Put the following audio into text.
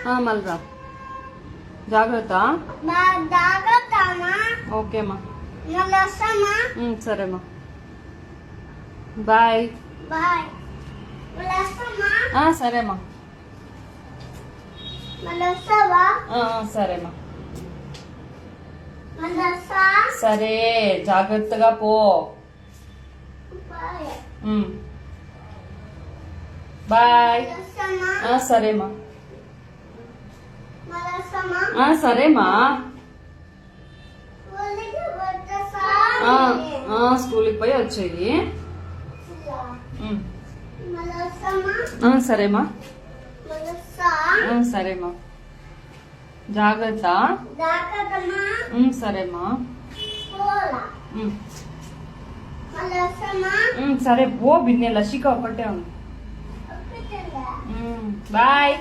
మళ్ళీ జాగ్రత్త. ఓకేమ్మా, సరేమ్మా, బాయ్. సరేమ్మా, సరేమ్మా, సరే జాగ్రత్తగా పో. బాయ్. సరేమ్మా, సరేమ్మా, స్కూల్కి పోయి వచ్చేది. సరేమ్మా, సరేమ్మా, జాగ్రత్త. సరేమ్మా, సరే పో. బిన్నె లసిక ఒకటే ఉంది. బాయ్.